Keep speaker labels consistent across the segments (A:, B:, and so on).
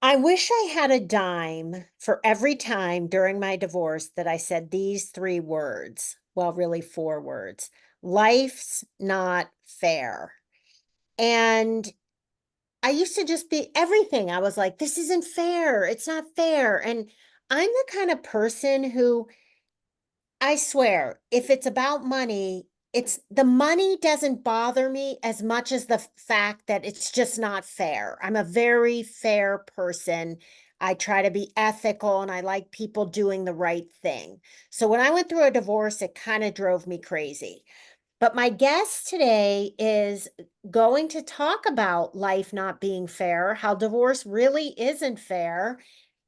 A: I wish I had a dime for every time during my divorce that I said these three words. Well, really four words. Life's not fair. And I used to just be everything. I was like, this isn't fair. It's not fair. And I'm the kind of person who I swear, if it's about money, it's the money doesn't bother me as much as the fact that it's just not fair. I'm a very fair person. I try to be ethical and I like people doing the right thing. So when I went through a divorce, it kind of drove me crazy. But my guest today is going to talk about life not being fair, how divorce really isn't fair,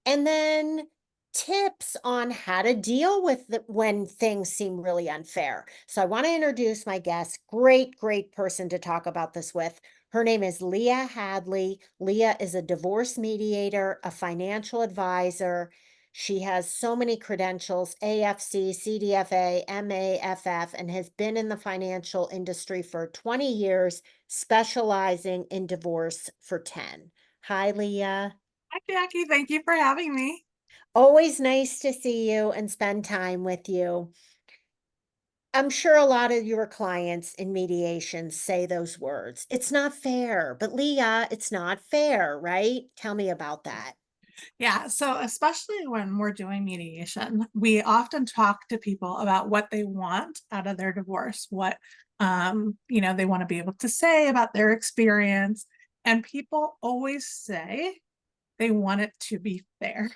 A: and then tips on how to deal with when things seem really unfair. So I want to introduce my guest, great person to talk about this with. Her name is Leah Hadley. Leah is a divorce mediator, a financial advisor. She has so many credentials, AFC, CDFA, MAFF, and has been in the financial industry for 20 years, specializing in divorce for 10. Hi, Leah.
B: Hi, Jackie. Thank you for having me.
A: Always nice to see you and spend time with you. I'm sure a lot of your clients in mediation say those words. It's not fair, but Leah, it's not fair, right? Tell me about that.
B: Yeah, so especially when we're doing mediation, we often talk to people about what they want out of their divorce, what they want to be able to say about their experience. And people always say they want it to be fair.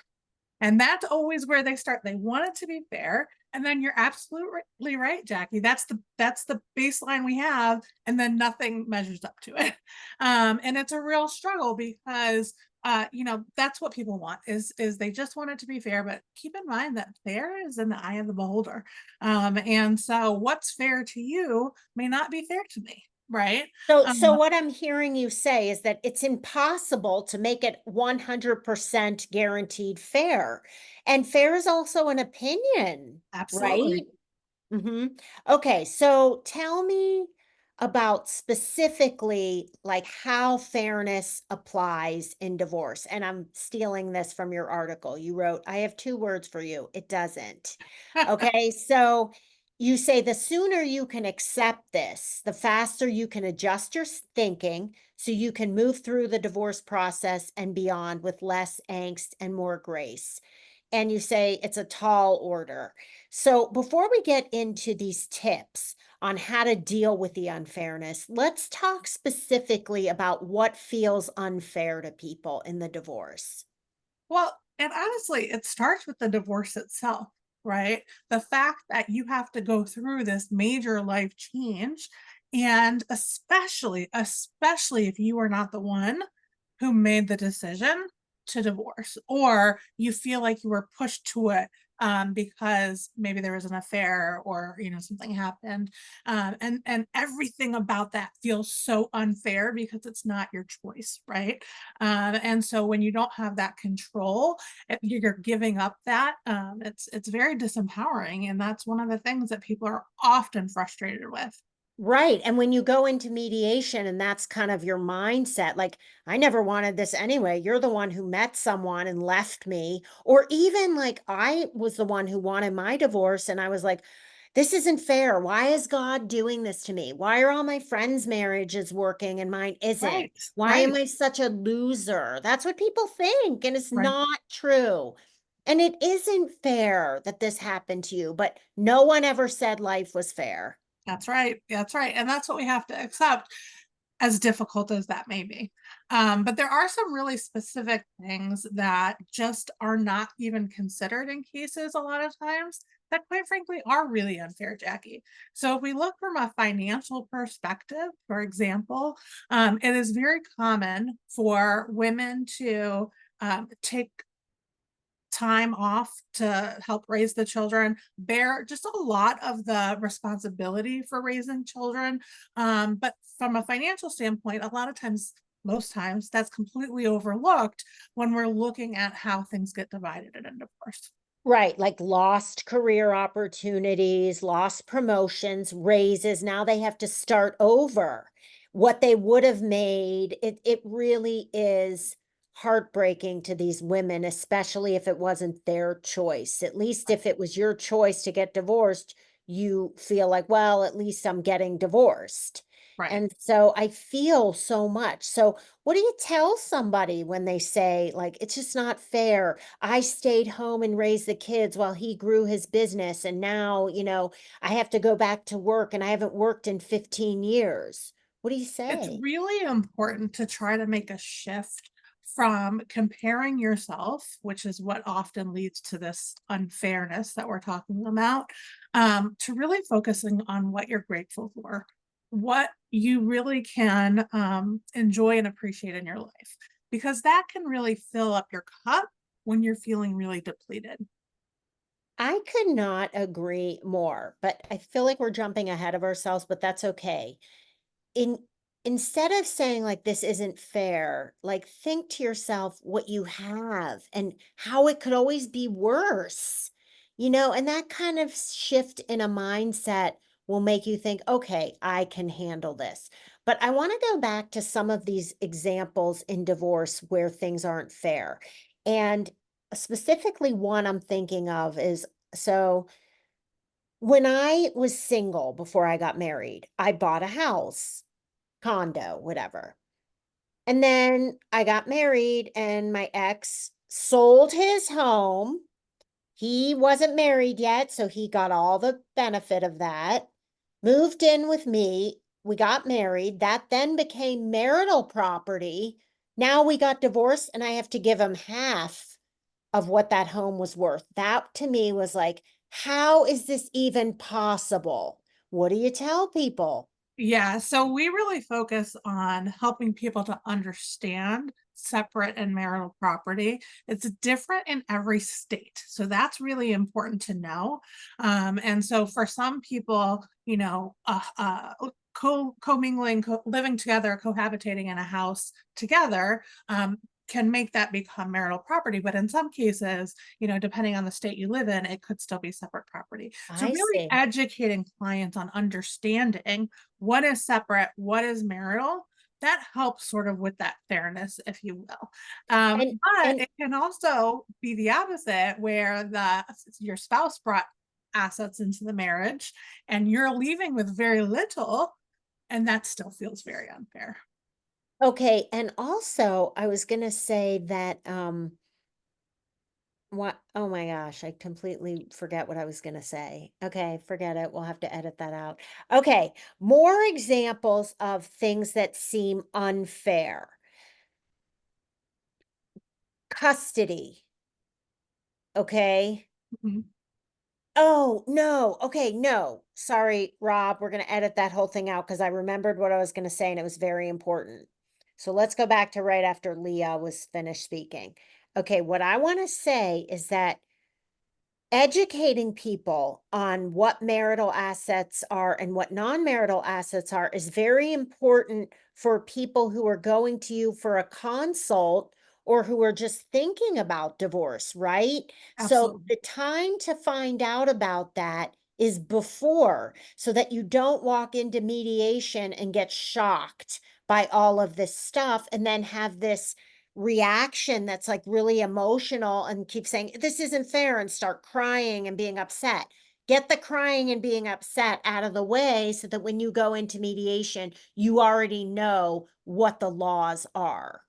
B: And that's always where they start. They want it to be fair. And then you're absolutely right, Jackie. That's the baseline we have, and then nothing measures up to it. And it's a real struggle because that's what people want is they just want it to be fair. But keep in mind that fair is in the eye of the beholder. And so what's fair to you may not be fair to me, right?
A: So what I'm hearing you say is that it's impossible to make it 100% guaranteed fair. And fair is also an opinion, right?
B: Absolutely.
A: Okay, so tell me about specifically like how fairness applies in divorce. And I'm stealing this from your article. You wrote, I have two words for you. It doesn't. Okay, so you say the sooner you can accept this, the faster you can adjust your thinking so you can move through the divorce process and beyond with less angst and more grace. And you say it's a tall order. So, before we get into these tips on how to deal with the unfairness, let's talk specifically about what feels unfair to people in the divorce.
B: Well, and honestly, it starts with the divorce itself, right? The fact that you have to go through this major life change, and especially if you are not the one who made the decision to divorce, or you feel like you were pushed to it because maybe there was an affair or something happened, and everything about that feels so unfair because it's not your choice, right? And so when you don't have that control, you're giving up that. It's very disempowering, and that's one of the things that people are often frustrated with.
A: Right. And when you go into mediation and that's kind of your mindset, like, I never wanted this anyway. You're the one who met someone and left me. Or even like, I was the one who wanted my divorce. And I was like, this isn't fair. Why is God doing this to me? Why are all my friends' marriages working and mine isn't?
B: Right,
A: Why am
B: right,
A: I such a loser? That's what people think. And it's
B: right.
A: not true. And it isn't fair that this happened to you, but no one ever said life was fair.
B: That's right. That's right. And that's what we have to accept, as difficult as that may be. But there are some really specific things that just are not even considered in cases a lot of times that, quite frankly, are really unfair, Jackie. So, if we look from a financial perspective, for example, it is very common for women to take time off to help raise the children, bear just a lot of the responsibility for raising children. But from a financial standpoint, a lot of times, most times, that's completely overlooked when we're looking at how things get divided in a divorce.
A: Right, like lost career opportunities, lost promotions, raises. Now they have to start over. What they would have made, it really is heartbreaking to these women, especially if it wasn't their choice. At least if it was your choice to get divorced, you feel like, well, at least I'm getting divorced.
B: Right.
A: And so I feel so much. So, what do you tell somebody when they say, like, it's just not fair? I stayed home and raised the kids while he grew his business. And now, I have to go back to work and I haven't worked in 15 years. What do you
B: It's
A: say?
B: really important to try to make a shift from comparing yourself, which is what often leads to this unfairness that we're talking about, to really focusing on what you're grateful for, what you really can enjoy and appreciate in your life, because that can really fill up your cup when you're feeling really depleted.
A: I could not agree more, but I feel like we're jumping ahead of ourselves, but that's okay. In Instead of saying like this isn't fair, like think to yourself what you have and how it could always be worse. And that kind of shift in a mindset will make you think, okay, I can handle this. But I want to go back to some of these examples in divorce where things aren't fair. And specifically one I'm thinking of is, so when I was single before I got married, I bought a house, condo, whatever. And then I got married and my ex sold his home. He wasn't married yet, so he got all the benefit of that. Moved in with me. We got married. That then became marital property. Now we got divorced and I have to give him half of what that home was worth. That to me was like, how is this even possible? What do you tell people?
B: Yeah, so we really focus on helping people to understand separate and marital property. It's different in every state. So that's really important to know. And so for some people, commingling, living together, cohabitating in a house together, can make that become marital property. But in some cases, depending on the state you live in, it could still be separate property. So
A: I
B: really
A: see.
B: educating clients on understanding what is separate, what is marital, that helps sort of with that fairness, if you will.
A: And
B: But
A: and
B: it can also be the opposite where your spouse brought assets into the marriage and you're leaving with very little, and that still feels very unfair.
A: okay, and also I was gonna say that what oh my gosh, I completely forget what I was gonna say. Okay, forget it. We'll have to edit that out. Okay, more examples of things that seem unfair. Custody, okay?
B: Mhm.
A: Oh, no. Okay, no. Sorry, Rob. We're going to edit that whole thing out because I remembered what I was going to say and it was very important. So let's go back to right after Leah was finished speaking. Okay, what I want to say is that educating people on what marital assets are and what non-marital assets are is very important for people who are going to you for a consult or who are just thinking about divorce, right? So
B: Absolutely.
A: the time to find out about that is before, so that you don't walk into mediation and get shocked by all of this stuff and then have this reaction that's like really emotional and keep saying this isn't fair and start crying and being upset. Get the crying and being upset out of the way so that when you go into mediation you already know what the laws are.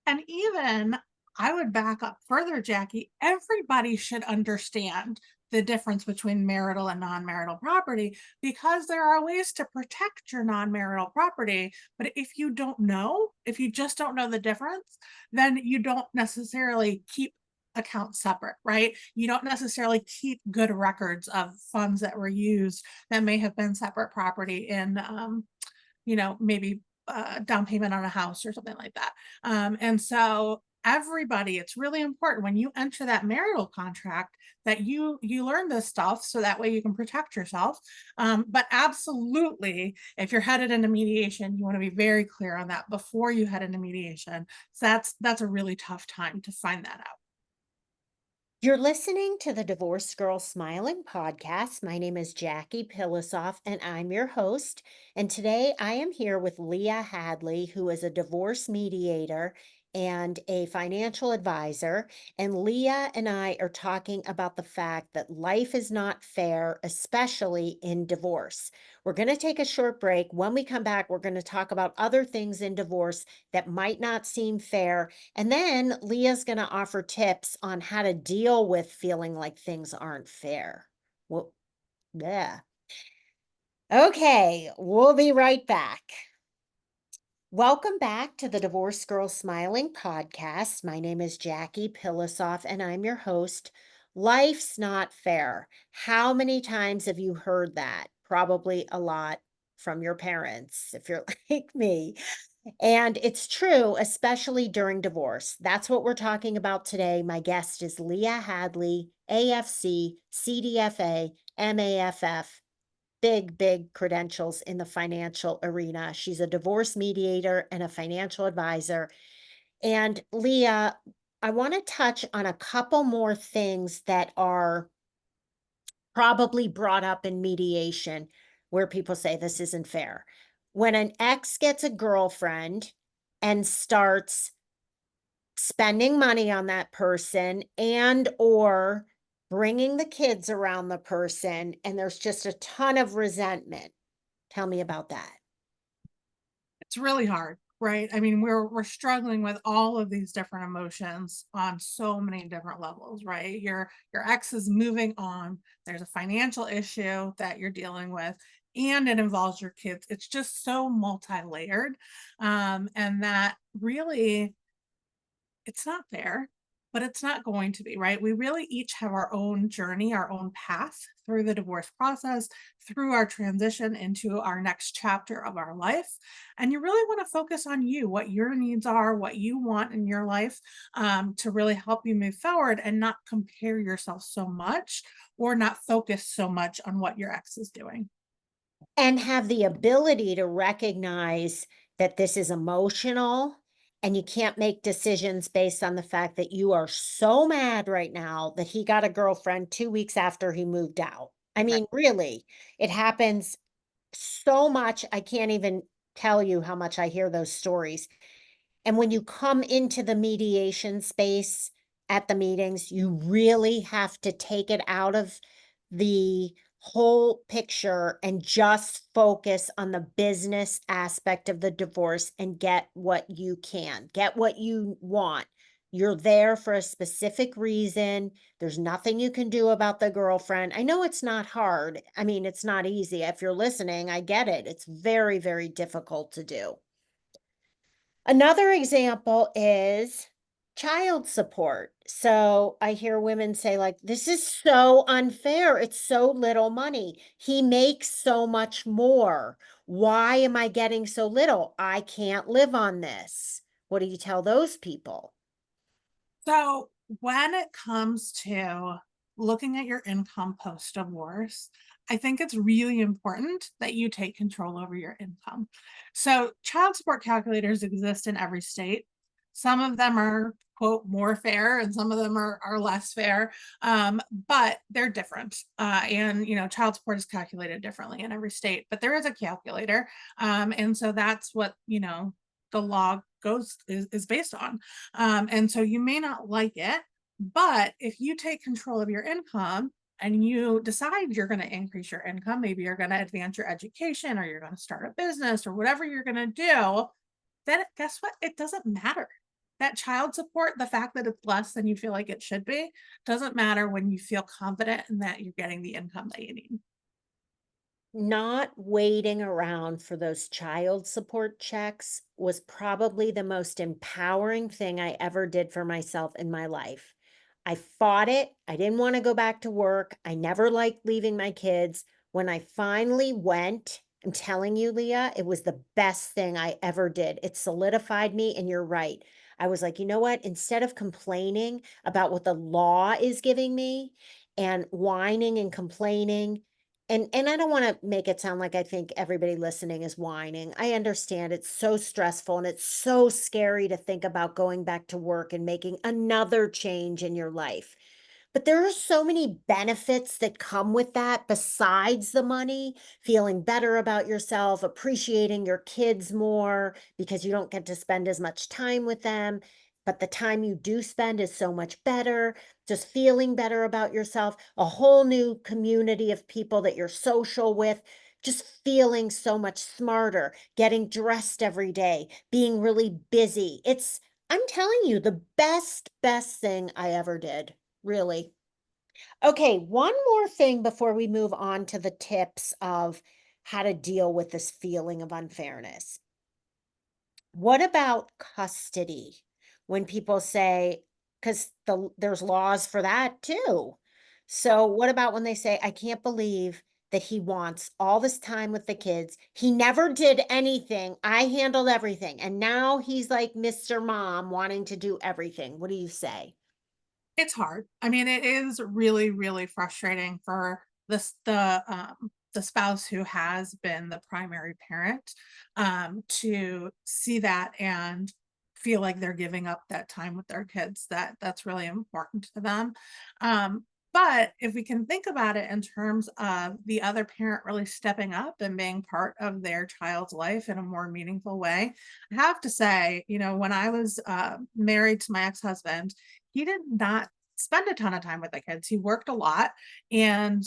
B: And even I would back up further, Jackie. Everybody should understand the difference between marital and non marital property because there are ways to protect your non marital property. But if you just don't know the difference, then you don't necessarily keep accounts separate, right? You don't necessarily keep good records of funds that were used that may have been separate property in maybe down payment on a house or something like that. And so everybody, it's really important when you enter that marital contract that you learn this stuff so that way you can protect yourself. But absolutely, if you're headed into mediation, you want to be very clear on that before you head into mediation. So that's a really tough time to find that out.
A: You're listening to the Divorce Girl Smiling podcast. My name is Jackie Pilosoff, and I'm your host. And today I am here with Leah Hadley, who is a divorce mediator and a financial advisor. And Leah and I are talking about the fact that life is not fair, especially in divorce. We're going to take a short break. When we come back, we're going to talk about other things in divorce that might not seem fair. And then Leah's going to offer tips on how to deal with feeling like things aren't fair. Well, yeah. Okay, we'll be right back. Welcome back to the Divorce Girl Smiling podcast. My name is Jackie Pilosoff, and I'm your host. Life's not fair. How many times have you heard that? Probably a lot from your parents, if you're like me. And it's true, especially during divorce. That's what we're talking about today. My guest is Leah Hadley, AFC, CDFA, MAFF, big credentials in the financial arena. She's a divorce mediator and a financial advisor. And Leah, I want to touch on a couple more things that are probably brought up in mediation where people say this isn't fair. When an ex gets a girlfriend and starts spending money on that person and or bringing the kids around the person, and there's just a ton of resentment. Tell me about that.
B: It's really hard, right? I mean, we're struggling with all of these different emotions on so many different levels, right? Your ex is moving on. There's a financial issue that you're dealing with, and it involves your kids. It's just so multi-layered. And that really it's not fair, but it's not going to be, right? We really each have our own journey, our own path through the divorce process, through our transition into our next chapter of our life. And you really want to focus on you, what your needs are, what you want in your life, to really help you move forward and not compare yourself so much or not focus so much on what your ex is doing.
A: And have the ability to recognize that this is emotional and you can't make decisions based on the fact that you are so mad right now that he got a girlfriend 2 weeks after he moved out. I
B: Right.
A: mean, really, it happens so much. I can't even tell you how much I hear those stories. And when you come into the mediation space at the meetings, you really have to take it out of the whole picture and just focus on the business aspect of the divorce and get what you can, get what you want. You're there for a specific reason. There's nothing you can do about the girlfriend. I know it's not hard. I mean, it's not easy. If you're listening, I get it. It's very difficult to do. Another example is child support. So I hear women say, like, this is so unfair. It's so little money. He makes so much more. Why am I getting so little? I can't live on this. What do you tell those people?
B: So when it comes to looking at your income post divorce, I think it's really important that you take control over your income. So child support calculators exist in every state. Some of them are quote more fair and some of them are less fair, but they're different, and child support is calculated differently in every state, but there is a calculator, and so that's what the law is based on. And so you may not like it, but if you take control of your income and you decide you're going to increase your income, maybe you're going to advance your education or you're going to start a business or whatever you're going to do, then guess what? It doesn't matter. That child support, the fact that it's less than you feel like it should be, doesn't matter when you feel confident in that you're getting the income that you need.
A: Not waiting around for those child support checks was probably the most empowering thing I ever did for myself in my life. I fought it. I didn't want to go back to work. I never liked leaving my kids. When I finally went, I'm telling you, Leah, it was the best thing I ever did. It solidified me, and you're right. I was like, you know what? Instead of complaining about what the law is giving me and whining and complaining, and I don't wanna make it sound like I think everybody listening is whining. I understand it's so stressful and it's so scary to think about going back to work and making another change in your life. But there are so many benefits that come with that besides the money, feeling better about yourself, appreciating your kids more because you don't get to spend as much time with them. but the time you do spend is so much better, just feeling better about yourself, a whole new community of people that you're social with, just feeling so much smarter, getting dressed every day, being really busy. I'm telling you, the best thing I ever did, really. Okay, one more thing before we move on to the tips of how to deal with this feeling of unfairness. What about custody? When people say, because there's laws for that too. So what about when they say, I can't believe that he wants all this time with the kids. He never did anything. I handled everything. And now he's like Mr. Mom wanting to do everything. What do you say?
B: It's hard. I mean, it is really, really frustrating for the spouse who has been the primary parent, to see that and feel like they're giving up that time with their kids, that's really important to them. But if we can think about it in terms of the other parent really stepping up and being part of their child's life in a more meaningful way, I have to say, when I was, married to my ex-husband, he did not spend a ton of time with the kids. He worked a lot, and,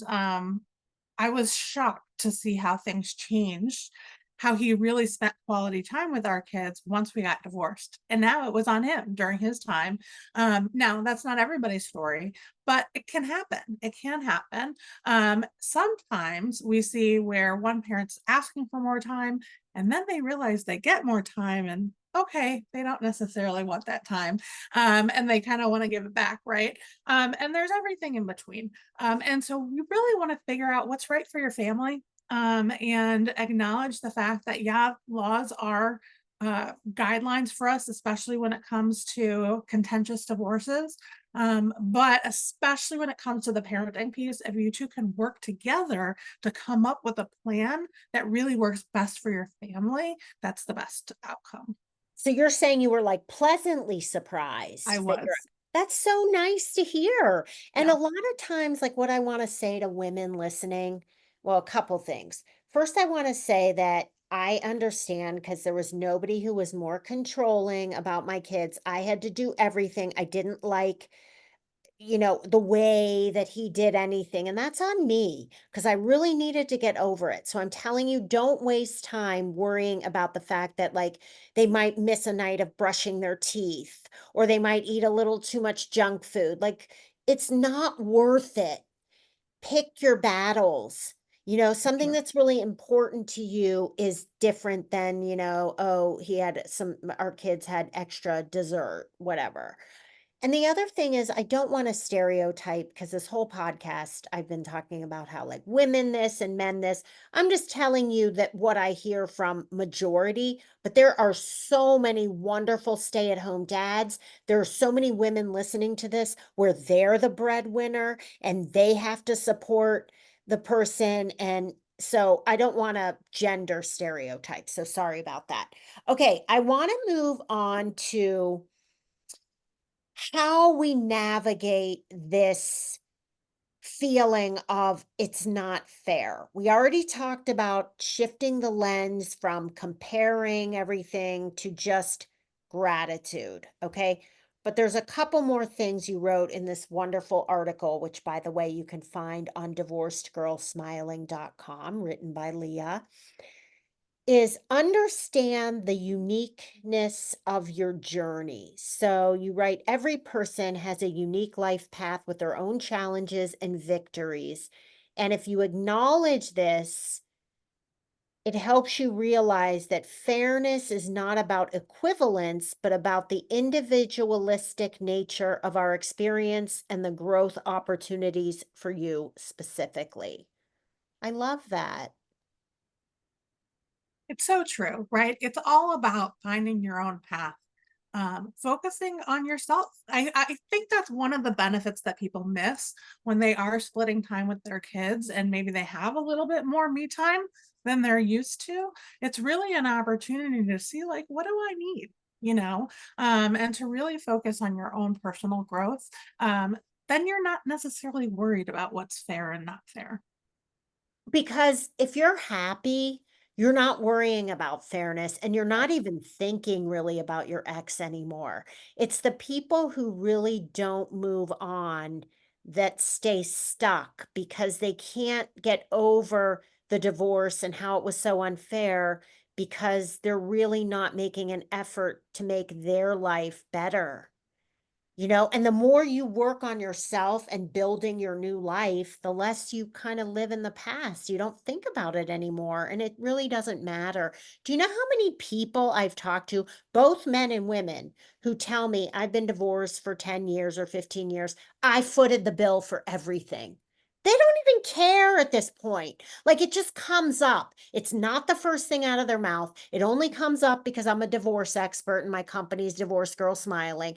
B: I was shocked to see how things changed, how he really spent quality time with our kids once we got divorced, and now it was on him during his time. Now that's not everybody's story, but it can happen. It can happen. Sometimes we see where one parent's asking for more time, and then they realize they get more time, and okay, they don't necessarily want that time, and they kind of want to give it back, right? And there's everything in between. And so you really want to figure out what's right for your family, and acknowledge the fact that, yeah, laws are guidelines for us, especially when it comes to contentious divorces. But especially when it comes to the parenting piece, if you two can work together to come up with a plan that really works best for your family, that's the best outcome.
A: So you're saying you were like pleasantly
B: I
A: surprised that you're
B: was.
A: that's so nice to hear. And a
B: Yeah.
A: lot of times, like what I want to say to women listening, well, a couple things. First, I want to say that I understand because there was nobody who was more controlling about my kids. I had to do everything. I didn't like the way that he did anything, and that's on me because I really needed to get over it. So I'm telling you, don't waste time worrying about the fact that like they might miss a night of brushing their teeth or they might eat a little too much junk food. Like it's not worth it. Pick your battles. Something
B: Sure.
A: that's really important to you is different than, oh, our kids had extra dessert, whatever. And the other thing is, I don't want to stereotype because this whole podcast, I've been talking about how like women this and men this. I'm just telling you that what I hear from majority, but there are so many wonderful stay at home dads. There are so many women listening to this where they're the breadwinner and they have to support the person. And so I don't want to gender stereotype. So sorry about that. Okay. I want to move on to how we navigate this feeling of it's not fair. We already talked about shifting the lens from comparing everything to just gratitude. Okay. But there's a couple more things you wrote in this wonderful article, which, by the way, you can find on divorcedgirlsmiling.com, written by Leah, is understand the uniqueness of your journey. So you write, every person has a unique life path with their own challenges and victories. And if you acknowledge this, it helps you realize that fairness is not about equivalence, but about the individualistic nature of our experience and the growth opportunities for you specifically. I love that.
B: It's so true, right? It's all about finding your own path, focusing on yourself. I think that's one of the benefits that people miss when they are splitting time with their kids and maybe they have a little bit more me time than they're used to. It's really an opportunity to see, like, what do I need? And to really focus on your own personal growth. Then you're not necessarily worried about what's fair and not fair.
A: Because if you're happy, You're not worrying about fairness, and you're not even thinking really about your ex anymore. It's the people who really don't move on that stay stuck because they can't get over the divorce and how it was so unfair because they're really not making an effort to make their life better. And the more you work on yourself and building your new life, the less you kind of live in the past. You don't think about it anymore, and it really doesn't matter. Do you know how many people I've talked to, both men and women, who tell me I've been divorced for 10 years or 15 years? I footed the bill for everything. They don't even care at this point. Like it just comes up. It's not the first thing out of their mouth. It only comes up because I'm a divorce expert and my company's Divorce Girl Smiling.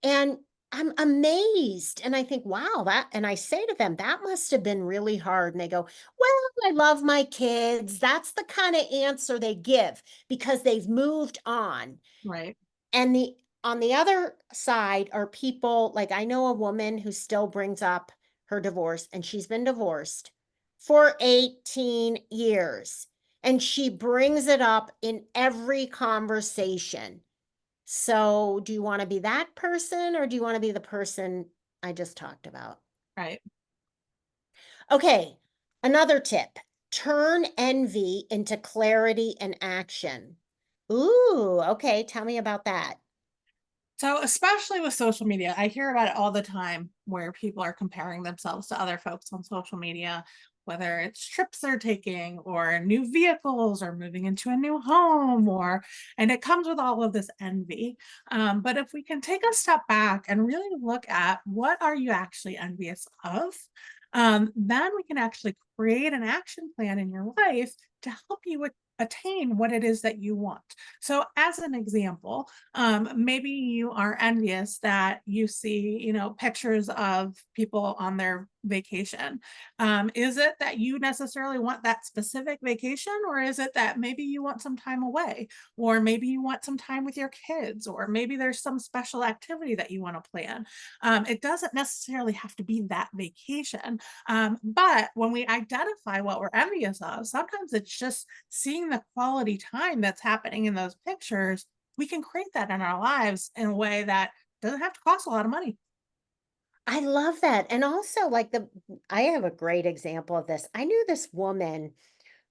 A: And I'm amazed, and I think, "Wow, that," and I say to them, "That must have been really hard," and they go, "Well, I love my kids." That's the kinda answer they give because they've moved on.
B: Right.
A: And the on the other side are people like, I know a woman who still brings up her divorce, and she's been divorced for 18 years, and she brings it up in every conversation. So, do you wanna be that person or do you wanna be the person I just talked about?
B: Right.
A: Okay, another tip. Turn envy into clarity and action. Ooh, okay, tell me about that.
B: So, especially with social media, I hear about it all the time where people are comparing themselves to other folks on social media, whether it's trips they're taking or new vehicles or moving into a new home, and it comes with all of this envy. But if we can take a step back and really look at what are you actually envious of, then we can actually create an action plan in your life to help you attain what it is that you want. So, as an example, maybe you are envious that you see, pictures of people on their vacation. Is it that you necessarily want that specific vacation, or is it that maybe you want some time away, or maybe you want some time with your kids, or maybe there's some special activity that you want to plan? It doesn't necessarily have to be that vacation. But when we identify what we're envious of, sometimes it's just seeing the quality time that's happening in those pictures. We can create that in our lives in a way that doesn't have to cost a lot of money.
A: I love that, and also, like, I have a great example of this. I knew this woman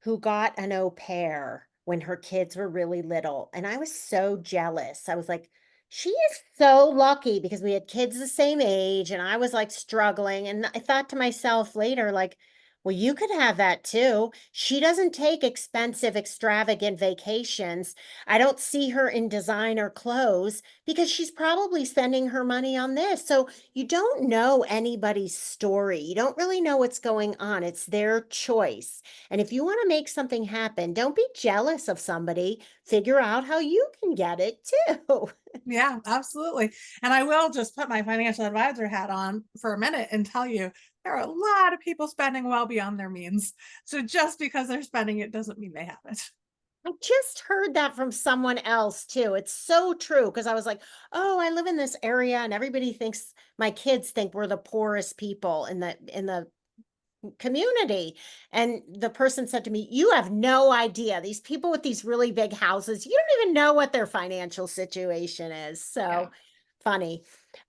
A: who got an au pair when her kids were really little, and I was so jealous. I was like, "She is so lucky," because we had kids the same age, and I was, like, struggling, and I thought to myself later, like, "Well, you could have that too." She doesn't take expensive, extravagant vacations. I don't see her in designer clothes because she's probably spending her money on this. So, you don't know anybody's story. You don't really know what's going on. It's their choice. And if you want to make something happen, don't be jealous of somebody. Figure out how you can get it too.
B: Yeah, absolutely. And I will just put my financial advisor hat on for a minute and tell you there are a lot of people spending well beyond their means. So just because they're spending it doesn't mean they have it.
A: I just heard that from someone else too. It's so true because I was like, "Oh, I live in this area and everybody thinks my kids think we're the poorest people in the community." And the person said to me, "You have no idea. These people with these really big houses, you don't even know what their financial situation is."
B: Yeah.
A: So funny.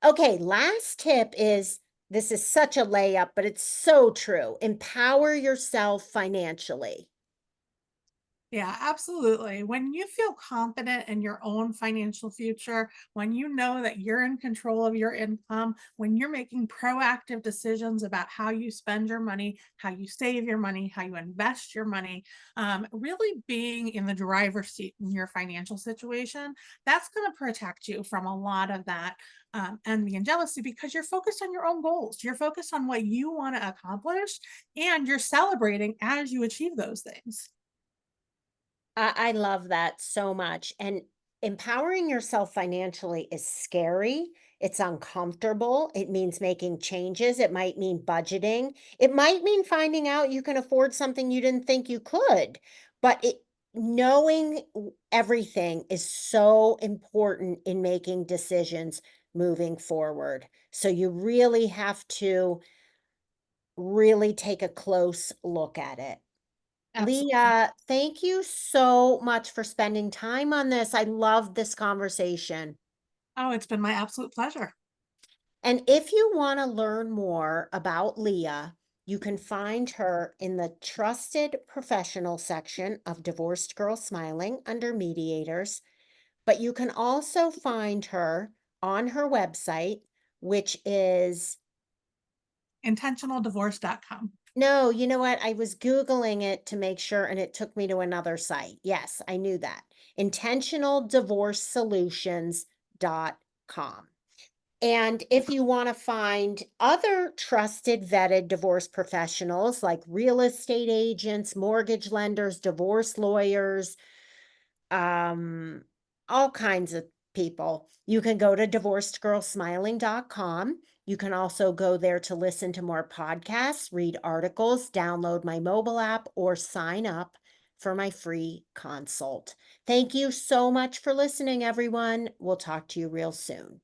A: Okay, last tip is this is such a layup, but it's so true. Empower yourself financially.
B: Yeah, absolutely. When you feel confident in your own financial future, when you know that you're in control of your income, when you're making proactive decisions about how you spend your money, how you save your money, how you invest your money, really being in the driver's seat in your financial situation, that's going to protect you from a lot of that envy and jealousy because you're focused on your own goals. You're focused on what you want to accomplish and you're celebrating as you achieve those things.
A: I love that so much. And empowering yourself financially is scary. It's uncomfortable. It means making changes. It might mean budgeting. It might mean finding out you can afford something you didn't think you could. But knowing everything is so important in making decisions moving forward. So you really have to really take a close look at it.
B: Absolutely.
A: Leah, thank you so much for spending time on this. I love this conversation.
B: Oh, it's been my absolute pleasure.
A: And if you want to learn more about Leah, you can find her in the trusted professional section of Divorced Girl Smiling under mediators. But you can also find her on her website, which is
B: Intentionaldivorce.com.
A: no, you know what? I was Googling it to make sure, and it took me to another site. Yes, I knew that. Intentionaldivorcesolutions.com. And if you want to find other trusted, vetted divorce professionals like real estate agents, mortgage lenders, divorce lawyers, um, all kinds of people, you can go to divorcedgirlsmiling.com. You can also go there to listen to more podcasts, read articles, download my mobile app, or sign up for my free consult. Thank you so much for listening, everyone. We'll talk to you real soon.